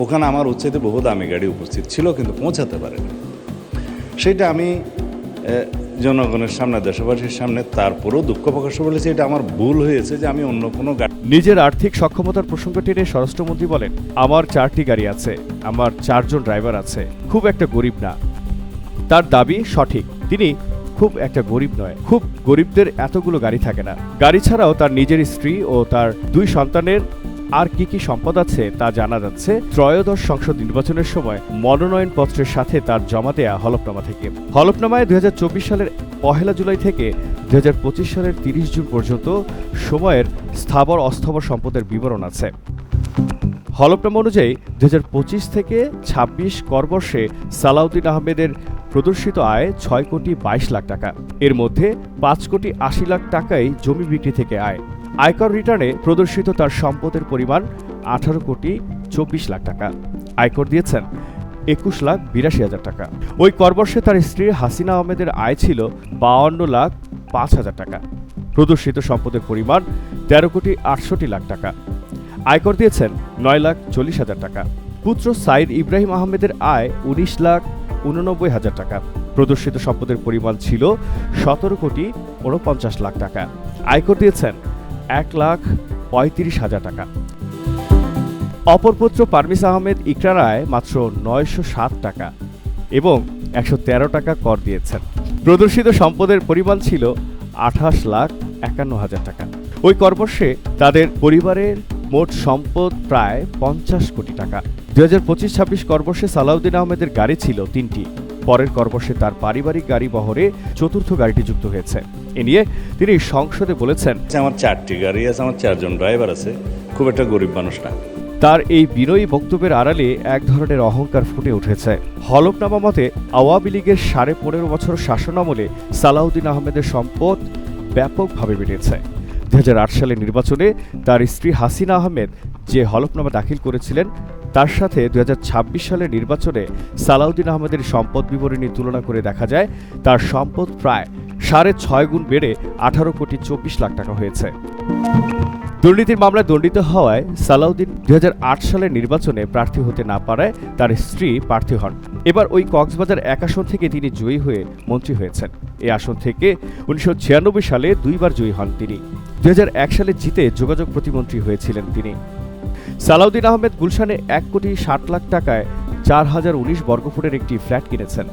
ওখানে আমার উচ্চেতে বহু দামি গাড়ি উপস্থিত ছিল, কিন্তু পৌঁছাতে পারেনি। সেটা আমি জনগণের সামনে, দেশবাসীর সামনে তারপরেও দুঃখ প্রকাশ বলেছি, এটা আমার ভুল হয়েছে যে আমি অন্য কোনো গাড়ি। নিজের আর্থিক সক্ষমতার প্রসঙ্গ টেনে স্বরাষ্ট্রমন্ত্রী বলেন, আমার 4টি গাড়ি আছে, আমার 4 জন ড্রাইভার আছে, খুব একটা গরিব না। তার দাবি সঠিক, তিনি খুব একটা গরিব নয়। খুব গরিবদের এতগুলো গাড়ি থাকে না। গাড়ি ছাড়াও তার নিজের স্ত্রী ও তার 2 সন্তানের আর কি কি সম্পদ আছে তা জানা যাচ্ছে ত্রয়োদশ সংসদ নির্বাচনের সময় মনোনয়নপত্রের সাথে তার জমা দেয়া হলফনামা থেকে। হলফনামায় 2024 সালের 1 জুলাই থেকে 2025 সালের 30 জুন পর্যন্ত সময়ের স্থাবর অস্থাবর সম্পদের বিবরণ আছে। হলফনামা অনুযায়ী 2025 থেকে 26 করবর্ষে সালাউদ্দিন আহমেদের প্রদর্শিত আয় 6 কোটি 22 লাখ টাকা। এর মধ্যে 5 কোটি 80 লাখ টাকাই জমি বিক্রি থেকে আয়। আয়কর রিটার্নে প্রদর্শিত তার সম্পদের পরিমাণ 18 কোটি 24 লাখ টাকা। আয়কর দিয়েছেন 21 লাখ 82 হাজার টাকা। ওই করবর্ষে তার স্ত্রী হাসিনা আহমেদের আয় ছিল 52 লাখ 5 হাজার টাকা। প্রদর্শিত সম্পদের পরিমাণ 13 কোটি 68 লাখ টাকা। আয়কর দিয়েছেন 9 লাখ 40 হাজার টাকা। পুত্র সাইদ ইব্রাহিম আহমেদের আয় 19 লাখ 89 হাজার টাকা। প্রদর্শিত সম্পদের পরিমাণ ছিল 17 কোটি 49 লাখ টাকা। আয়কর দিয়েছেন 1 লাখ 35 হাজার টাকা। অপর পুত্র পারমিস আহমেদ ইকরার আয় মাত্র 907 টাকা এবং 113 টাকা কর দিয়েছেন। প্রদর্শিত সম্পদের পরিমাণ ছিল 28 লাখ 51 হাজার টাকা। ওই করবর্ষে তাদের পরিবারের মোট সম্পদ প্রায় 50 কোটি টাকা। 2025-26 করবর্ষে সালাউদ্দিন আহমেদের গাড়ি ছিল 3টি। পরের করবর্ষে তার পারিবারিক গাড়ি বহরে 4র্থ গাড়িটি যুক্ত হয়েছে। এ নিয়ে তিনি সংসদে বলেছেন, আমার 4টি গাড়ি আছে, আমার 4 জন ড্রাইভার আছে, খুব একটা গরিব মানুষ না। তার এই বিনয়ী বক্তব্যের আড়ালে এক ধরনের অহংকার ফুটে উঠেছে। হলফনামা মতে আওয়ামী লীগের 15.5 বছর শাসনামলে সালাউদ্দিন আহমেদের সম্পদ ব্যাপকভাবে বেড়েছে। 2008 সালের নির্বাচনে তার স্ত্রী হাসিনা আহমেদ যে হলফনামা দাখিল করেছিলেন, তার সাথে 2026 সালের নির্বাচনে সালাউদ্দিন আহমেদের সম্পদ বিবরণী তুলনা করে দেখা যায় তার সম্পদ প্রায় 6.5 গুণ বেড়ে 18 কোটি 24 লাখ টাকা হয়েছে। দুর্নীতির মামলায় দণ্ডিত হওয়ায় সালাউদ্দিন 2008 সালের নির্বাচনে প্রার্থী হতে না পারায় তার স্ত্রী প্রার্থী হন। এবার ওই কক্সবাজার 1 আসন থেকে তিনি জয়ী হয়ে মন্ত্রী হয়েছেন। এই আসন থেকে 1996 সালে 2 বার জয়ী হন তিনি। 2001 সালে জিতে যোগাযোগ প্রতিমন্ত্রী হয়েছিলেন তিনি। সালাউদ্দিন আহমেদ গুলশানে 1 কোটি 60 লাখ টাকায় 4019 বর্গফুটের একটি ফ্ল্যাট কিনেছেন।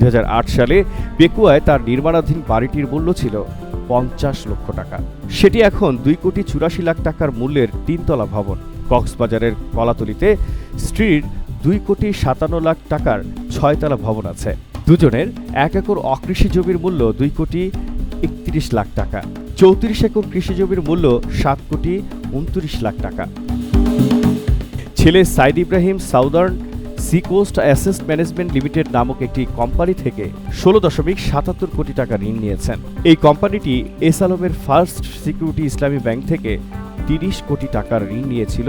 2008 সালে পেকুয়ায় তার নির্মাণাধীন বাড়িটির মূল্য ছিল 50 লক্ষ টাকা। সেটি এখন 2 কোটি 84 লাখ টাকার মূল্যের 3তলা ভবন। কক্সবাজারের কলাতলিতে স্ত্রীর 2 কোটি 57 লাখ টাকার 6তলা ভবন আছে। দুজনের 1 একর অকৃষি জমির মূল্য 2 কোটি 31 লাখ টাকা। 34 একর কৃষি জমির মূল্য 7 কোটি 29 লাখ টাকা। ছেলে Saeed Ibrahim southern sea coast asset management limited নামক একটি কোম্পানি থেকে 16.77 কোটি টাকা ঋণ নিয়েছেন। এই কোম্পানিটি এস আলমের ফার্স্ট সিকিউরিটি ইসলামী ব্যাংক থেকে 30 কোটি টাকার ঋণ নিয়েছিল,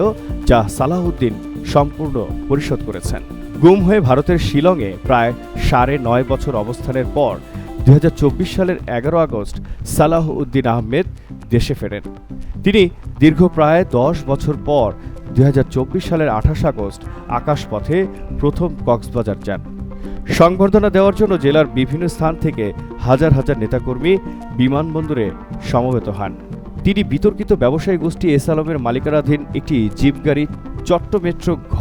যা সালাহউদ্দিন সম্পূর্ণ পরিশোধ করেছেন। গুম হয়ে ভারতের শিলংয়ে প্রায় 9.5 বছর অবস্থানের পর 2024 সালের 11 আগস্ট সালাহউদ্দিন আহমেদ দেশে ফেরেন। তিনি দীর্ঘ প্রায় 10 বছর পর 2024 সালের 28 আগস্ট আকাশপথে প্রথম কক্সবাজার যান। সংবর্ধনা দেওয়ার জন্য জেলার বিভিন্ন স্থান থেকে হাজার হাজার নেতাকর্মী বিমানবন্দরে সমবেত হন। তিনি বিতর্কিত ব্যবসায়ী গোষ্ঠী এস আলমের মালিকানাধীন একটি জিপ গাড়ি চট্ট মেট্রো ঘ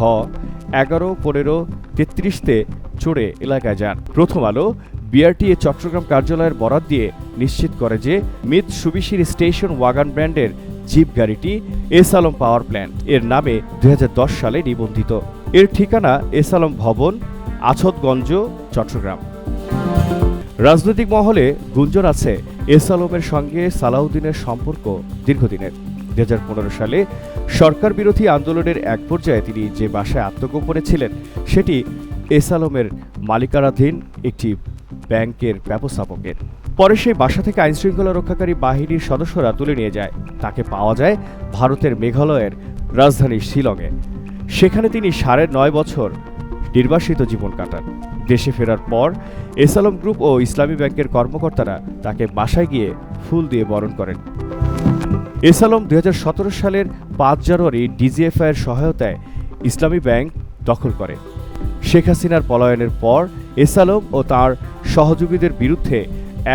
11-15-33-তে চড়ে এলাকায় যান। প্রথম আলো বিআরটিএ চট্টগ্রাম কার্যালয়ের বরাত দিয়ে নিশ্চিত করে যে মিৎসুবিশির স্টেশন ওয়াগন ব্র্যান্ডের জিপ গাড়িটি এস আলম পাওয়ার প্ল্যান্ট এর নামে 2010 সালে নিবন্ধিত। এর ঠিকানা এস আলম ভবন, আছদগঞ্জ, চট্টগ্রাম। রাজনৈতিক মহলে গুঞ্জন আছে এস আলমের সঙ্গে সালাউদ্দিনের সম্পর্ক দীর্ঘদিনের। 2015 সালে সরকার বিরোধী আন্দোলনের এক পর্যায়ে তিনি যে বাসায় আত্মগোপনে ছিলেন, সেটি এস আলমের মালিকানাধীন একটি ব্যাংকের ব্যবস্থাপকের। পরে সেই বাসা থেকে আইনশৃঙ্খলা রক্ষাকারী বাহিনীর সদস্যরা তুলে নিয়ে যায়। তাকে পাওয়া যায় ভারতের মেঘালয়ের রাজধানী শিলংয়ে। সেখানে তিনি 9.5 বছর নির্বাসিত জীবন কাটান। দেশে ফেরার পর এস আলম গ্রুপ ও ইসলামী ব্যাংকের কর্মকর্তারা তাকে বাসায় গিয়ে ফুল দিয়ে বরণ করেন। এস আলম 2017 সালের 5 জানুয়ারি ডিজিএফআই এর সহায়তায় ইসলামী ব্যাংক দখল করে। শেখ হাসিনার পলায়নের পর এস আলম ও তার সহযোগীদের বিরুদ্ধে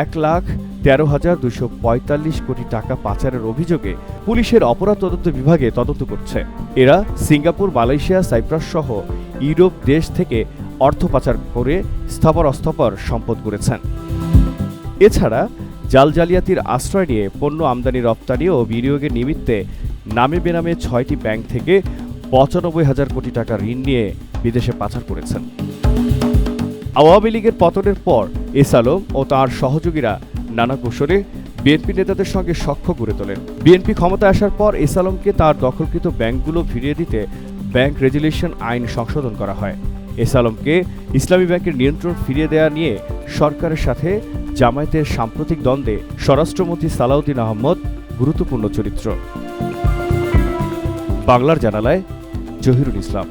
1,13,245 কোটি টাকা পাচারের অভিযোগে পুলিশের অপরাধ তদন্ত বিভাগে তদন্ত করছে। এরা সিঙ্গাপুর, মালয়েশিয়া, সাইপ্রাস সহ ইউরোপ দেশ থেকে অর্থ পাচার করে স্থাবর অস্থাবর সম্পদ গড়েছেন। এছাড়া জাল জালিয়াতির আশ্রয় নিয়ে পণ্য আমদানি, রপ্তানি ও বিনিয়োগের নিমিত্তে নামে বেনামে 6টি ব্যাংক থেকে 95,000 কোটি টাকা ঋণ নিয়ে বিদেশে পাচার করেছেন। আওয়ামী লীগের পতনের পর এস আলম ও তার সহযোগীরা নানা কৌশলে বিএনপি নেতাদের সঙ্গে সখ্য গড়ে তোলেন। বিএনপি ক্ষমতায় আসার পর এস আলমকে তার দখলকৃত ব্যাংকগুলো ফিরিয়ে দিতে ব্যাংক রেজুলেশন আইন সংশোধন করা হয়। এস আলমকে ইসলামী ব্যাংকের নিয়ন্ত্রণ ফিরিয়ে দেওয়া নিয়ে সরকারের সাথে জামায়াতের সাম্প্রতিক দ্বন্দ্বে স্বরাষ্ট্রমন্ত্রী সালাউদ্দিন আহমদ গুরুত্বপূর্ণ চরিত্র। বাংলার জানালায় জহিরুল ইসলাম।